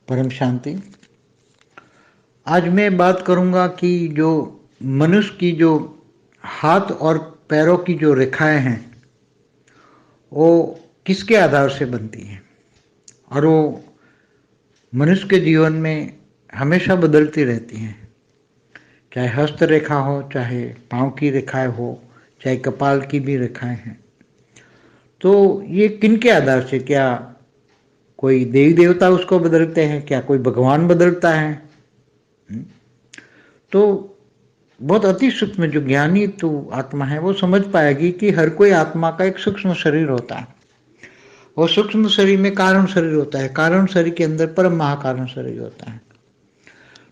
परम शांति। आज मैं बात करूंगा कि जो मनुष्य की जो हाथ और पैरों की जो रेखाएं हैं वो किसके आधार से बनती हैं और वो मनुष्य के जीवन में हमेशा बदलती रहती हैं। चाहे हस्त रेखा हो, चाहे पांव की रेखाएं हो, चाहे कपाल की भी रेखाएं हैं, तो ये किनके आधार से? क्या कोई देवी देवता उसको बदलते हैं? क्या कोई भगवान बदलता है? तो बहुत अति सूक्ष्म जो ज्ञानी तो आत्मा है वो समझ पाएगी कि हर कोई आत्मा का एक सूक्ष्म शरीर होता है। वो सूक्ष्म शरीर में कारण शरीर होता है, कारण शरीर के अंदर परम महाकारण शरीर होता है।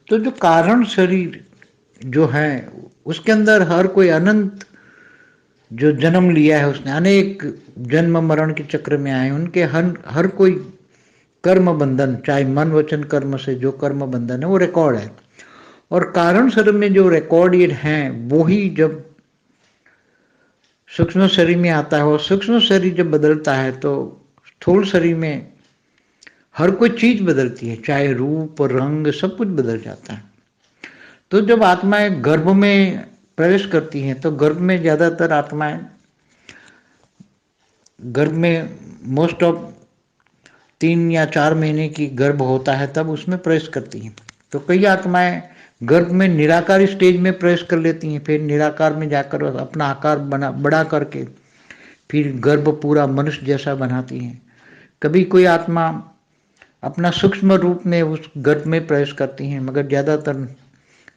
तो जो कारण शरीर जो है उसके अंदर हर कोई अनंत जो जन्म लिया है, उसने अनेक जन्म मरण के चक्र में आए, उनके हर कोई कर्म बंधन, चाहे मन वचन कर्म से जो कर्म बंधन है वो रिकॉर्ड है। और कारण शरीर में जो रिकॉर्डेड हैं वो ही जब सूक्ष्म शरीर में आता है और सूक्ष्म शरीर जब बदलता है तो स्थूल शरीर में हर कोई चीज बदलती है, चाहे रूप रंग सब कुछ बदल जाता है। तो जब आत्माएं गर्भ में प्रवेश करती हैं तो गर्भ में ज्यादातर आत्माएं गर्भ में मोस्ट ऑफ 3 या 4 महीने की गर्भ होता है तब उसमें प्रवेश करती हैं। तो कई आत्माएं गर्भ में निराकार स्टेज में प्रवेश कर लेती हैं, फिर निराकार में जाकर अपना आकार बड़ा करके फिर गर्भ पूरा मनुष्य जैसा बनाती हैं। कभी कोई आत्मा अपना सूक्ष्म रूप में उस गर्भ में प्रवेश करती हैं, मगर ज्यादातर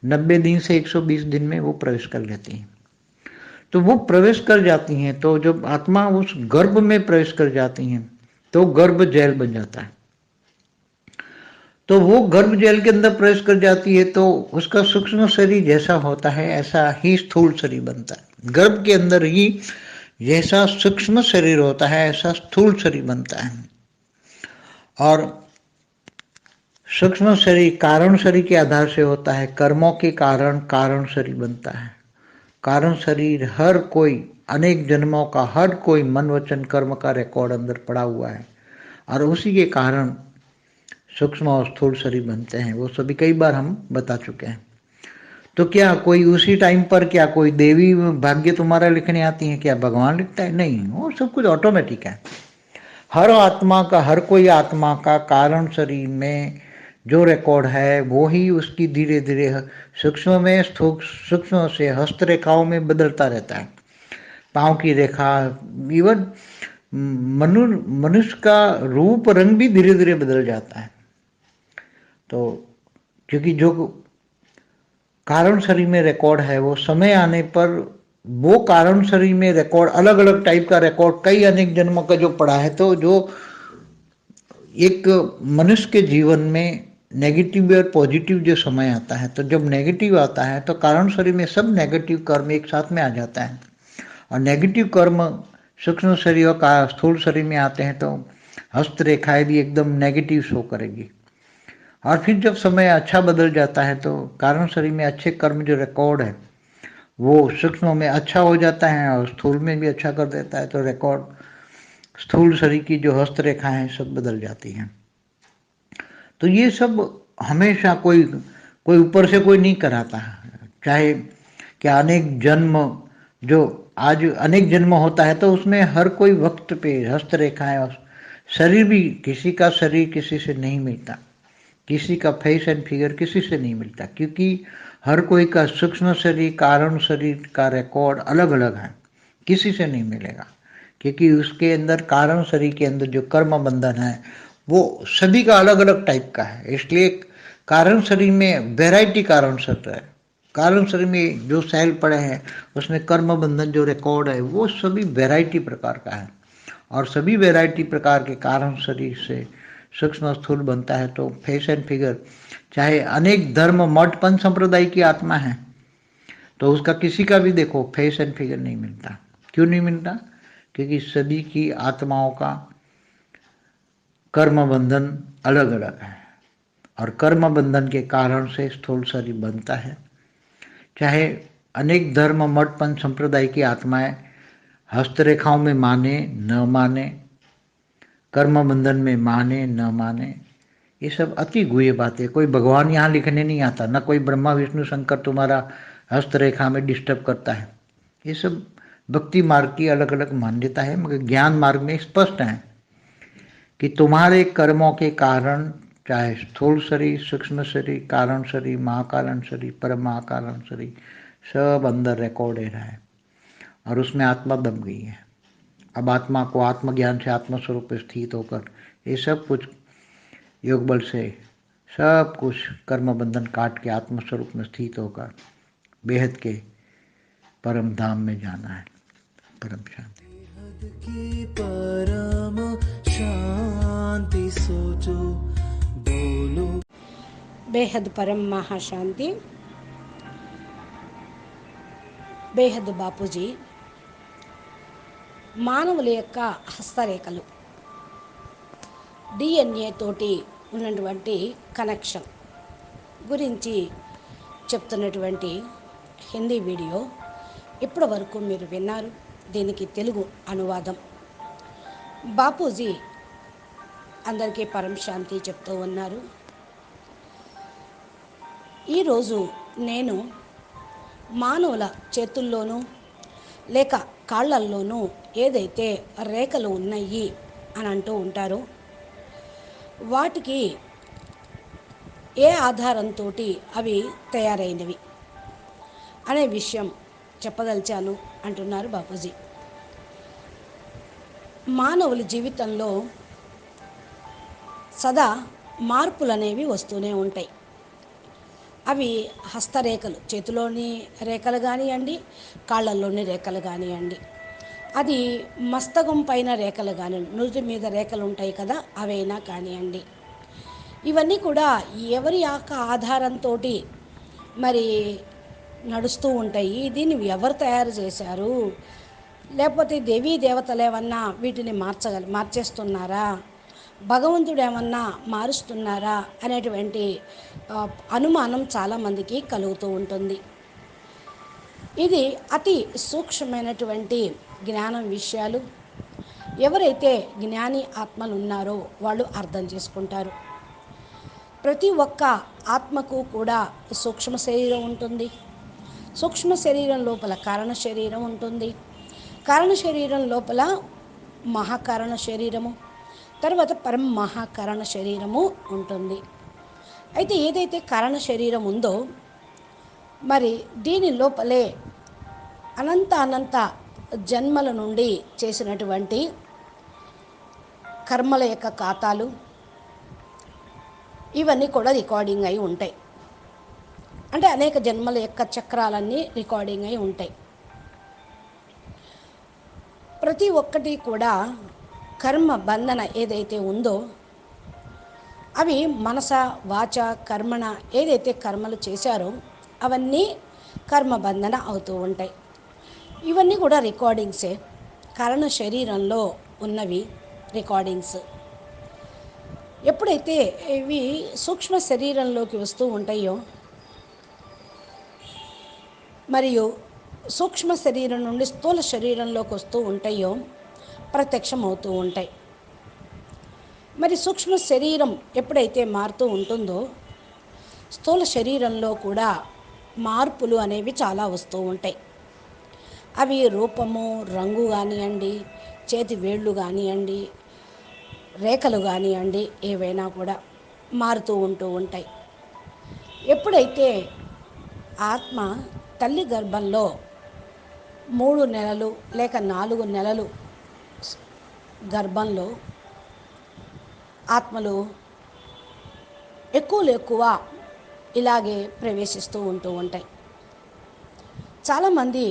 90 दिन से 120 दिन में वो प्रवेश कर लेती हैं। तो वो प्रवेश कर जाती हैं, तो जब आत्मा उस गर्भ में प्रवेश कर जाती हैं तो गर्भ जेल बन जाता है। तो वो गर्भ जेल के अंदर प्रवेश कर जाती है तो उसका सूक्ष्म शरीर जैसा होता है ऐसा ही स्थूल शरीर बनता है। गर्भ के अंदर ही जैसा सूक्ष्म शरीर होता है ऐसा स्थूल शरीर बनता है। और सूक्ष्म शरीर कारण शरीर के आधार से होता है, कर्मों के कारण कारण शरीर बनता है। कारण शरीर हर कोई अनेक जन्मों का हर कोई मन वचन कर्म का रिकॉर्ड अंदर पड़ा हुआ है और उसी के कारण सूक्ष्म और स्थूल शरीर बनते हैं। वो सभी कई बार हम बता चुके हैं। तो क्या कोई उसी टाइम पर क्या कोई देवी भाग्य तुम्हारा लिखने आती है? क्या भगवान लिखता है? नहीं, वो सब कुछ ऑटोमेटिक है। हर आत्मा का, हर कोई आत्मा का कारण शरीर में जो रिकॉर्ड है वो ही उसकी धीरे धीरे सूक्ष्म में सूक्ष्म से हस्त रेखाओं में बदलता रहता है। पांव की रेखा, इवन मनुष्य का रूप रंग भी धीरे धीरे बदल जाता है। तो क्योंकि जो कारण शरीर में रिकॉर्ड है वो समय आने पर वो कारण शरीर में रिकॉर्ड अलग अलग टाइप का रिकॉर्ड कई अनेक जन्मों का जो पड़ा है, तो जो एक मनुष्य के जीवन में नेगेटिव और पॉजिटिव जो समय आता है, तो जब नेगेटिव आता है तो कारण शरीर में सब नेगेटिव कर्म एक साथ में आ जाता है और नेगेटिव कर्म सूक्ष्म शरीर का स्थूल शरीर में आते हैं तो हस्त रेखाएं भी एकदम नेगेटिव शो करेगी। और फिर जब समय अच्छा बदल जाता है तो कारण शरीर में अच्छे कर्म जो रिकॉर्ड है वो सूक्ष्म में अच्छा हो जाता है और स्थूल में भी अच्छा कर देता है, तो रिकॉर्ड स्थूल शरीर की जो हस्त रेखाएं हैं सब बदल जाती हैं। तो ये सब हमेशा कोई कोई ऊपर से कोई नहीं कराता है। चाहे क्या अनेक जन्म जो आज अनेक जन्म होता है तो उसमें हर कोई वक्त पे हस्त रेखाएं और शरीर भी, किसी का शरीर किसी से नहीं मिलता, किसी का फेस एंड फिगर किसी से नहीं मिलता, क्योंकि हर कोई का सूक्ष्म शरीर कारण शरीर का रिकॉर्ड अलग अलग है, किसी से नहीं मिलेगा। क्योंकि उसके अंदर कारण शरीर के अंदर जो कर्म बंधन है वो सभी का अलग अलग टाइप का है। इसलिए कारण शरीर में वैरायटी कारण शरीर है। कारण शरीर में जो सेल पड़े हैं उसमें कर्म बंधन जो रिकॉर्ड है वो सभी वैरायटी प्रकार का है और सभी वैरायटी प्रकार के कारण शरीर से सूक्ष्म स्थूल बनता है। तो फेस एंड फिगर, चाहे अनेक धर्म मठ पंच संप्रदाय की आत्मा है तो उसका किसी का भी देखो फेस एंड फिगर नहीं मिलता। क्यों नहीं मिलता? क्योंकि सभी की आत्माओं का कर्म बंधन अलग अलग है और कर्म बंधन के कारण से स्थूल शरीर बनता है। चाहे अनेक धर्म मठ पंच संप्रदाय की आत्माएं हस्तरेखाओं में माने न माने, कर्म बंधन में माने न माने, ये सब अति गुह्य बातें। कोई भगवान यहाँ लिखने नहीं आता, न कोई ब्रह्मा विष्णु शंकर तुम्हारा हस्तरेखा में डिस्टर्ब करता है। ये सब भक्ति मार्ग की अलग अलग मान्यता है, मगर ज्ञान मार्ग में स्पष्ट है कि तुम्हारे कर्मों के कारण, चाहे स्थूल शरीर, सूक्ष्म शरीर, कारण शरीर, महाकारण शरीर, परम महाकारण शरीर, सब अंदर रिकॉर्ड है रहा है और उसमें आत्मा दब गई है। अब आत्मा को आत्मज्ञान से आत्मस्वरूप पे स्थित होकर ये सब कुछ योग बल से सब कुछ कर्म बंधन काट के आत्मस्वरूप में स्थित होकर बेहद के परम धाम में जाना है। परम शांति। बेहद की परम शांति सोचो बोलो। బేహద్ పరం మహాశాంతి. బేహద్ బాపూజీ మానవుల యొక్క హస్తరేఖలు, డిఎన్ఏ తోటి ఉన్నటువంటి కనెక్షన్ గురించి చెప్తున్నటువంటి హిందీ వీడియో ఇప్పటి వరకు మీరు విన్నారు. దీనికి తెలుగు అనువాదం బాపూజీ అందరికీ పరం శాంతి చెప్తూ ఉన్నారు. ఈరోజు నేను మానవుల చేతుల్లోనూ లేక కాళ్ళల్లోనూ ఏదైతే రేఖలు ఉన్నాయి అని అంటూ ఉంటారో వాటికి ఏ ఆధారంతో అవి తయారైనవి అనే విషయం చెప్పదలిచాను అంటున్నారు బాపూజీ. మానవుల జీవితంలో సదా మార్పులు అనేవి వస్తూనే ఉంటాయి. అవి హస్తరేఖలు, చేతిలోని రేఖలు కానివ్వండి, కాళ్ళల్లోని రేఖలు కానివ్వండి, అది మస్తకం పైన రేఖలు కానివ్వండి, నుదుటి మీద రేఖలు ఉంటాయి కదా, అవైనా కానివ్వండి, ఇవన్నీ కూడా ఎవరి యొక్క ఆధారంతో మరి నడుస్తూ ఉంటాయి. దీన్ని ఎవరు తయారు చేశారు, లేకపోతే దేవీ దేవతలు ఏమన్నా వీటిని మార్చేస్తున్నారా, భగవంతుడు ఏమన్నా మారుస్తున్నారా అనేటువంటి అనుమానం చాలామందికి కలుగుతూ ఉంటుంది. ఇది అతి సూక్ష్మమైనటువంటి జ్ఞానం విషయాలు. ఎవరైతే జ్ఞాని ఆత్మలు ఉన్నారో వాళ్ళు అర్థం చేసుకుంటారు. ప్రతి ఒక్క ఆత్మకు కూడా సూక్ష్మ శరీరం ఉంటుంది. సూక్ష్మ శరీరం లోపల కారణ శరీరం ఉంటుంది. కారణ శరీరం లోపల మహాకారణ శరీరము, తర్వాత పరమ మహాకారణ శరీరము ఉంటుంది. అయితే ఏదైతే కారణ శరీరం ఉందో మరి దీని లోపలే అనంత జన్మల నుండి చేసినటువంటి కర్మల యొక్క ఖాతాలు ఇవన్నీ కూడా రికార్డింగ్ అయి ఉంటాయి. అంటే అనేక జన్మల యొక్క చక్రాలన్నీ రికార్డింగ్ అయి ఉంటాయి. ప్రతి ఒక్కటి కూడా కర్మ బంధన ఏదైతే ఉందో అవి మనస వాచ కర్మణ ఏదైతే కర్మలు చేశారో అవన్నీ కర్మ బంధన అవుతూ ఉంటాయి. ఇవన్నీ కూడా రికార్డింగ్సే, కారణ శరీరంలో ఉన్నవి రికార్డింగ్స్. ఎప్పుడైతే ఇవి సూక్ష్మ శరీరంలోకి వస్తూ ఉంటాయో మరియు సూక్ష్మ శరీరం నుండి స్థూల శరీరంలోకి వస్తూ ఉంటాయో ప్రత్యక్షం అవుతూ ఉంటాయి. మరి సూక్ష్మ శరీరం ఎప్పుడైతే మారుతూ ఉంటుందో స్థూల శరీరంలో కూడా మార్పులు అనేవి చాలా వస్తూ ఉంటాయి. అవి రూపము, రంగు కానివ్వండి, చేతి వేళ్ళు కానివ్వండి, రేఖలు కానివ్వండి, ఏవైనా కూడా మారుతూ ఉంటూ ఉంటాయి. ఎప్పుడైతే ఆత్మ తల్లి గర్భంలో 3 నెలలు లేక 4 నెలలు గర్భంలో ఆత్మలు ఎక్కువ ఇలాగే ప్రవేశిస్తూ ఉంటూ ఉంటాయి. చాలామంది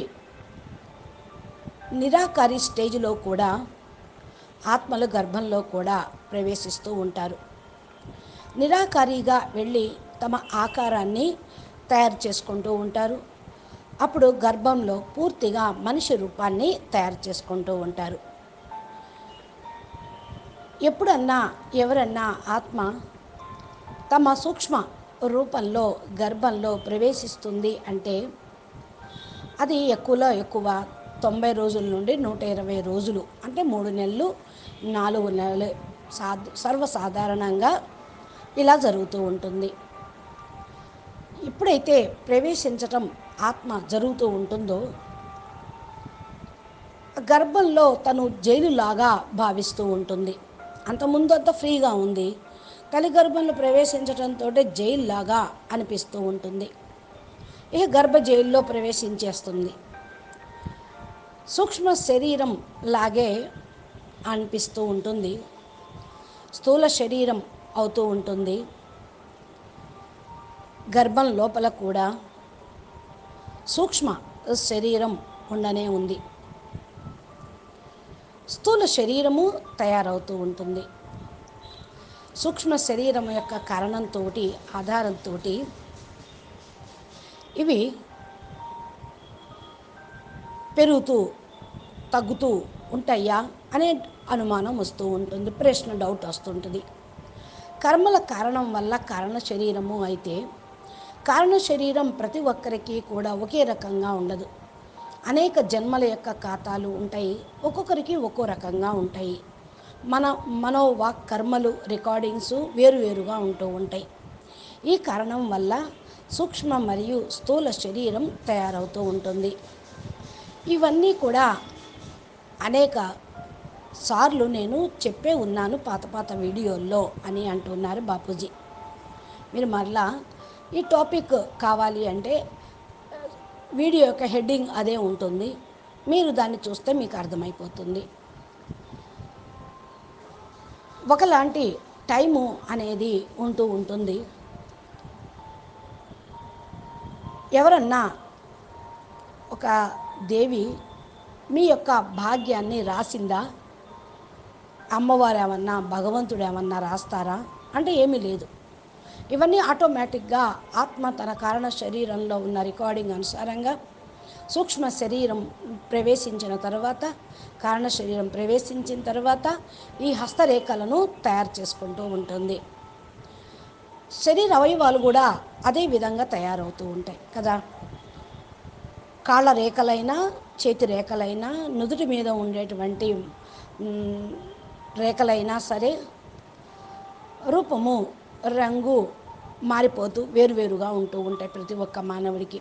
నిరాకారి స్టేజ్లో కూడా ఆత్మలు గర్భంలో కూడా ప్రవేశిస్తూ ఉంటారు. నిరాకారిగా వెళ్ళి తమ ఆకారాన్ని తయారు చేసుకుంటూ ఉంటారు. అప్పుడు గర్భంలో పూర్తిగా మనిషి రూపాన్ని తయారు చేసుకుంటూ ఉంటారు. ఎప్పుడన్నా ఎవరన్నా ఆత్మ తమ సూక్ష్మ రూపంలో గర్భంలో ప్రవేశిస్తుంది అంటే అది ఎక్కువలో ఎక్కువ 90 రోజుల నుండి 120 రోజులు, అంటే 3 నెలలు 4 నెలలు సర్వసాధారణంగా ఇలా జరుగుతూ ఉంటుంది. ఎప్పుడైతే ప్రవేశించటం ఆత్మ జరుగుతూ ఉంటుందో గర్భంలో తను జైలులాగా భావిస్తూ ఉంటుంది. అంతకుముందు అంతా ఫ్రీగా ఉంది, తల్లి గర్భంలో ప్రవేశించడంతో జైలులాగా అనిపిస్తూ ఉంటుంది. ఇక గర్భ జైల్లో ప్రవేశించేస్తుంది. సూక్ష్మ శరీరం లాగే అనిపిస్తూ ఉంటుంది, స్థూల శరీరం అవుతూ ఉంటుంది. గర్భం లోపల కూడా సూక్ష్మ శరీరం ఉండనే ఉంది, స్థూల శరీరము తయారవుతూ ఉంటుంది. సూక్ష్మ శరీరం యొక్క కారణంతో ఆధారంతో ఇవి పెరుగుతూ తగ్గుతూ ఉంటాయా అనే అనుమానం వస్తూ ఉంటుంది, ప్రశ్న డౌట్ వస్తుంటుంది. కర్మల కారణం వల్ల కారణ శరీరము అయితే కారణ శరీరం ప్రతి ఒక్కరికి కూడా ఒకే రకంగా ఉండదు. అనేక జన్మల యొక్క ఖాతాలు ఉంటాయి, ఒక్కొక్కరికి ఒక్కో రకంగా ఉంటాయి. మనోవాక్ కర్మలు రికార్డింగ్స్ వేరువేరుగా ఉంటూ ఉంటాయి. ఈ కారణం వల్ల సూక్ష్మ మరియు స్థూల శరీరం తయారవుతూ ఉంటుంది. ఇవన్నీ కూడా అనేక సార్లు నేను చెప్పే ఉన్నాను పాత వీడియోల్లో అని అంటున్నారు బాపూజీ. మీరు మరలా ఈ టాపిక్ కావాలి అంటే వీడియో యొక్క హెడ్డింగ్ అదే ఉంటుంది, మీరు దాన్ని చూస్తే మీకు అర్థమైపోతుంది. ఒకలాంటి టైము అనేది ఉంటూ ఉంటుంది. ఎవరన్నా ఒక దేవి మీ యొక్క భాగ్యాన్ని రాసిందా, అమ్మవారు ఏమన్నా భగవంతుడు ఏమన్నా రాస్తారా అంటే ఏమీ లేదు. ఇవన్నీ ఆటోమేటిక్గా ఆత్మ తన కారణ శరీరంలో ఉన్న రికార్డింగ్ అనుసారంగా సూక్ష్మ శరీరం ప్రవేశించిన తర్వాత, కారణ శరీరం ప్రవేశించిన తర్వాత ఈ హస్తరేఖలను తయారు చేసుకుంటూ ఉంటుంది. శరీర అవయవాలు కూడా అదే విధంగా తయారవుతూ ఉంటాయి కదా. కాళ్ళ రేఖలైనా, చేతి రేఖలైనా, నుదుటి మీద ఉండేటువంటి రేఖలైనా సరే రూపము రంగు మారిపోతూ వేరువేరుగా ఉంటూ ఉంటాయి ప్రతి ఒక్క మానవుడికి.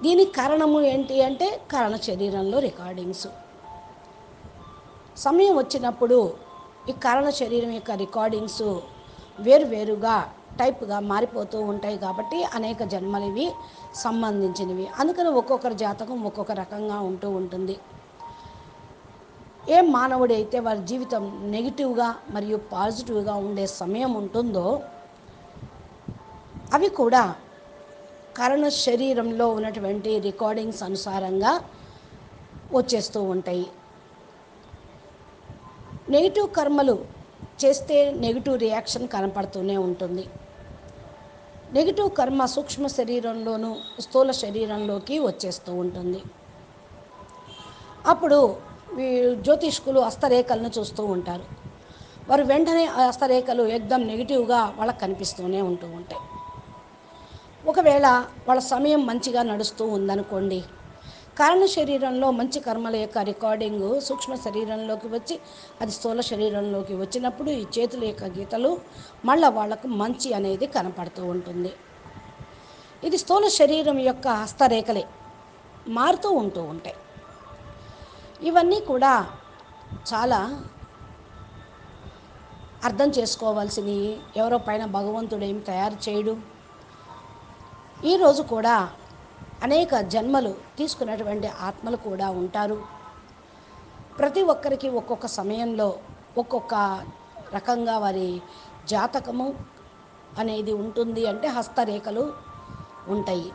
దీనికి కారణము ఏంటి అంటే కారణ శరీరంలో రికార్డింగ్స్. సమయం వచ్చినప్పుడు ఈ కారణ శరీరం యొక్క రికార్డింగ్స్ వేరువేరుగా టైప్గా మారిపోతూ ఉంటాయి కాబట్టి అనేక జన్మలవి సంబంధించినవి. అందుకని ఒక్కొక్కరి జాతకం ఒక్కొక్క రకంగా ఉంటూ ఉంటుంది. ఏ మానవుడైతే వారి జీవితం నెగిటివ్గా మరియు పాజిటివ్గా ఉండే సమయం ఉంటుందో అవి కూడా కారణ శరీరంలో ఉన్నటువంటి రికార్డింగ్స్ అనుసారంగా వచ్చేస్తూ ఉంటాయి. నెగిటివ్ కర్మలు చేస్తే నెగిటివ్ రియాక్షన్ కనపడుతూనే ఉంటుంది. నెగిటివ్ కర్మ సూక్ష్మ శరీరంలోనూ స్థూల శరీరంలోకి వచ్చేస్తూ ఉంటుంది. అప్పుడు జ్యోతిష్కులు హస్తరేఖలను చూస్తూ ఉంటారు. వారు వెంటనే ఆ హస్తరేఖలు ఎగ్దం నెగిటివ్గా వాళ్ళకి కనిపిస్తూనే ఉంటూ ఉంటాయి. ఒకవేళ వాళ్ళ సమయం మంచిగా నడుస్తూ ఉందనుకోండి, కారణ శరీరంలో మంచి కర్మల యొక్క రికార్డింగు సూక్ష్మ శరీరంలోకి వచ్చి అది స్థూల శరీరంలోకి వచ్చినప్పుడు ఈ చేతుల యొక్క గీతలు మళ్ళీ వాళ్ళకు మంచి అనేది కనపడుతూ ఉంటుంది. ఇది స్థూల శరీరం యొక్క హస్తరేఖలే మారుతూ ఉంటూ ఉంటాయి. ఇవన్నీ కూడా చాలా అర్థం చేసుకోవాల్సినవి. ఎవరో పైన భగవంతుడు ఏం తయారు చేయడు. ఈరోజు కూడా అనేక జన్మలు తీసుకున్నటువంటి ఆత్మలు కూడా ఉంటారు. ప్రతి ఒక్కరికి ఒక్కొక్క సమయంలో ఒక్కొక్క రకంగా వారి జాతకము అనేది ఉంటుంది. అంటే హస్తరేఖలు ఉంటాయి.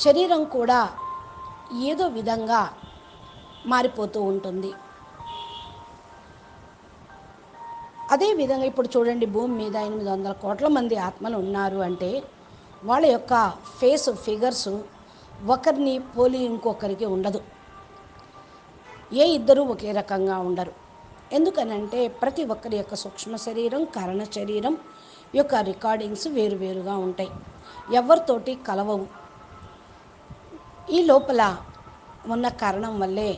శరీరం కూడా ఏదో విధంగా మారిపోతూ ఉంటుంది. అదేవిధంగా ఇప్పుడు చూడండి, భూమి మీద 800 కోట్ల మంది ఆత్మలు ఉన్నారు అంటే వాళ్ళ యొక్క ఫిగర్స్ ఒకరిని పోలి ఇంకొకరికి ఉండదు. ఏ ఇద్దరు ఒకే రకంగా ఉండరు. ఎందుకనంటే ప్రతి ఒక్కరి యొక్క సూక్ష్మ శరీరం కారణ శరీరం యొక్క రికార్డింగ్స్ వేరువేరుగా ఉంటాయి, ఎవరితోటి కలవవు. ఈ లోపల ఉన్న కారణం వల్లే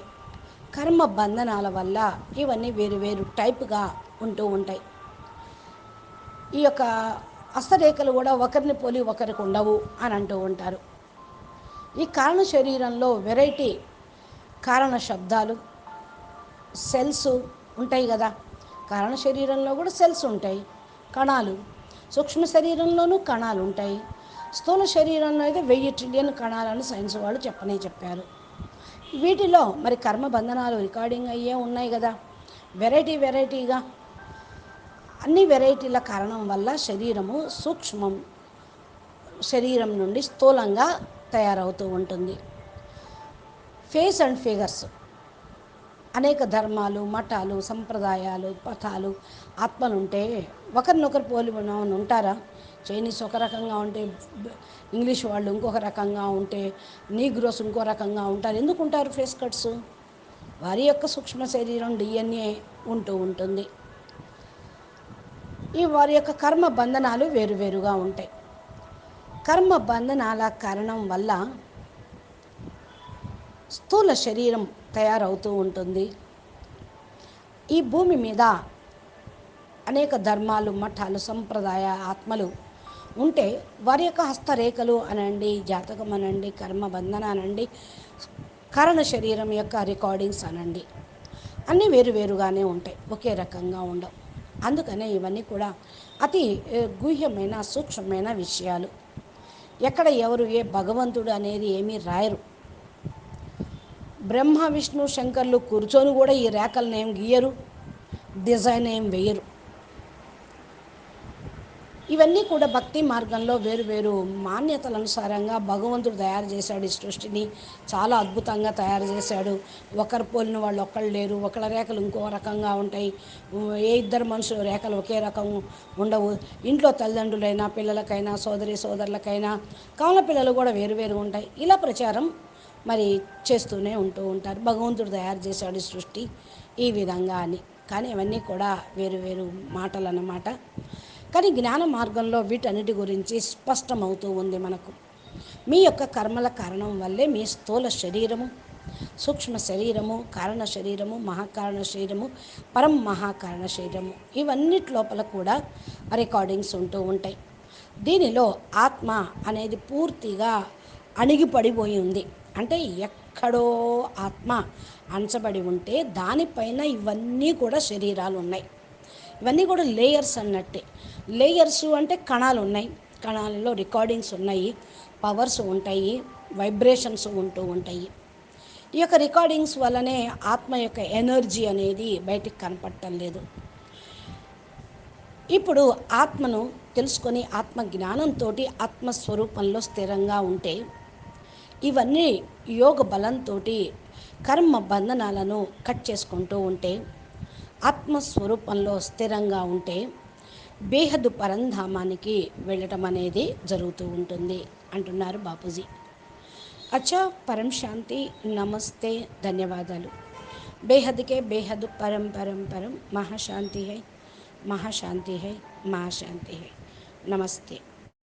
కర్మ బంధనాల వల్ల ఇవన్నీ వేరు వేరు టైప్గా ఉంటూ ఉంటాయి. ఈ యొక్క హస్తరేఖలు కూడా ఒకరిని పోలి ఒకరికి ఉండవు అని అంటూ ఉంటారు. ఈ కారణ శరీరంలో వెరైటీ కారణ శబ్దాలు, సెల్స్ ఉంటాయి కదా. కారణ శరీరంలో కూడా సెల్స్ ఉంటాయి, కణాలు. సూక్ష్మ శరీరంలోనూ కణాలు ఉంటాయి. స్థూల శరీరంలో అయితే 1000 ట్రిలియన్ కణాలని సైన్స్ వాళ్ళు చెప్పారు. వీటిలో మరి కర్మ బంధనాలు రికార్డింగ్ అయ్యే ఉన్నాయి కదా, వెరైటీగా. అన్ని వెరైటీల కారణం వల్ల శరీరము సూక్ష్మం శరీరం నుండి స్థూలంగా తయారవుతూ ఉంటుంది. ఫేస్ అండ్ ఫిగర్స్, అనేక ధర్మాలు, మఠాలు, సంప్రదాయాలు, పథాలు, ఆత్మలుంటే ఒకరినొకరు పోలి ఉంటారా? చైనీస్ ఒక రకంగా ఉంటే ఇంగ్లీష్ వాళ్ళు ఇంకొక రకంగా ఉంటే నీగ్రోస్ ఇంకో రకంగా ఉంటారు. ఎందుకు ఉంటారు ఫేస్ కట్స్? వారి యొక్క సూక్ష్మ శరీరం DNA ఉంటూ ఉంటుంది. ఈ వారి యొక్క కర్మ బంధనాలు వేరువేరుగా ఉంటాయి. కర్మ బంధనాల కారణం వల్ల స్థూల శరీరం తయారవుతూ ఉంటుంది. ఈ భూమి మీద అనేక ధర్మాలు, మఠాలు, సంప్రదాయ ఆత్మలు ఉంటే వారి యొక్క హస్తరేఖలు అనండి, జాతకం అనండి, కర్మ బంధన అనండి, కారణ శరీరం యొక్క రికార్డింగ్స్ అనండి, అన్నీ వేరువేరుగానే ఉంటాయి, ఒకే రకంగా ఉండవు. అందుకనే ఇవన్నీ కూడా అతి గుహ్యమైన సూక్ష్మమైన విషయాలు. ఎక్కడ ఎవరు ఏ భగవంతుడు అనేది ఏమీ రాయరు. బ్రహ్మ విష్ణు శంకర్లు కూర్చొని కూడా ఈ రేఖలను ఏం గీయరు, డిజైన్ ఏం వేయరు. ఇవన్నీ కూడా భక్తి మార్గంలో వేరు మాన్యతల అనుసారంగా భగవంతుడు తయారు చేశాడు. ఈ సృష్టిని చాలా అద్భుతంగా తయారు చేశాడు. ఒకరు పోలిన వాళ్ళు ఒక్కళ్ళు లేరు. ఒకళ్ళ రేఖలు ఇంకో రకంగా ఉంటాయి. ఏ ఇద్దరు మనుషుల రేఖలు ఒకే రకం ఉండవు. ఇంట్లో తల్లిదండ్రులైనా, పిల్లలకైనా, సోదరులకైనా, కావున పిల్లలు కూడా వేరు ఉంటాయి. ఇలా ప్రచారం మరి చేస్తూనే ఉంటారు. భగవంతుడు తయారు చేశాడు ఈ సృష్టి ఈ విధంగా అని. కానీ ఇవన్నీ కూడా వేరు మాటలు అన్నమాట. కానీ జ్ఞాన మార్గంలో వీటన్నిటి గురించి స్పష్టమవుతూ ఉంది మనకు. మీ యొక్క కర్మల కారణం వల్లే మీ స్థూల శరీరము, సూక్ష్మ శరీరము, కారణ శరీరము, మహాకారణ శరీరము, పరం మహాకారణ శరీరము, ఇవన్నిటి లోపల కూడా రికార్డింగ్స్ ఉంటూ ఉంటాయి. దీనిలో ఆత్మ అనేది పూర్తిగా అణిగిపడిపోయి ఉంది. అంటే ఎక్కడో ఆత్మ అంచబడి ఉంటే దానిపైన ఇవన్నీ కూడా శరీరాలు ఉన్నాయి. ఇవన్నీ కూడా లేయర్స్ అన్నట్టే. లేయర్స్ అంటే కణాలు ఉన్నాయి, కణాలలో రికార్డింగ్స్ ఉన్నాయి, పవర్స్ ఉంటాయి, వైబ్రేషన్స్ ఉంటూ ఉంటాయి. ఈ యొక్క రికార్డింగ్స్ వల్లనే ఆత్మ యొక్క ఎనర్జీ అనేది బయటికి కనపడటం లేదు. ఇప్పుడు ఆత్మను తెలుసుకొని ఆత్మ జ్ఞానంతో ఆత్మస్వరూపంలో స్థిరంగా ఉంటే, ఇవన్నీ యోగ బలంతో కర్మ బంధనాలను కట్ చేసుకుంటూ ఉంటే, ఆత్మస్వరూపంలో స్థిరంగా ఉంటే బేహద్దు పరంధామానికి వెళ్ళటం అనేది జరుగుతూ ఉంటుంది అంటున్నారు బాపూజీ. అచ్చా, పరం శాంతి, నమస్తే, ధన్యవాదాలు. బేహద్కే బేహద్ పరం పరం పరం మహాశాంతి హై, మహాశాంతి హై, మహాశాంతి హై. నమస్తే.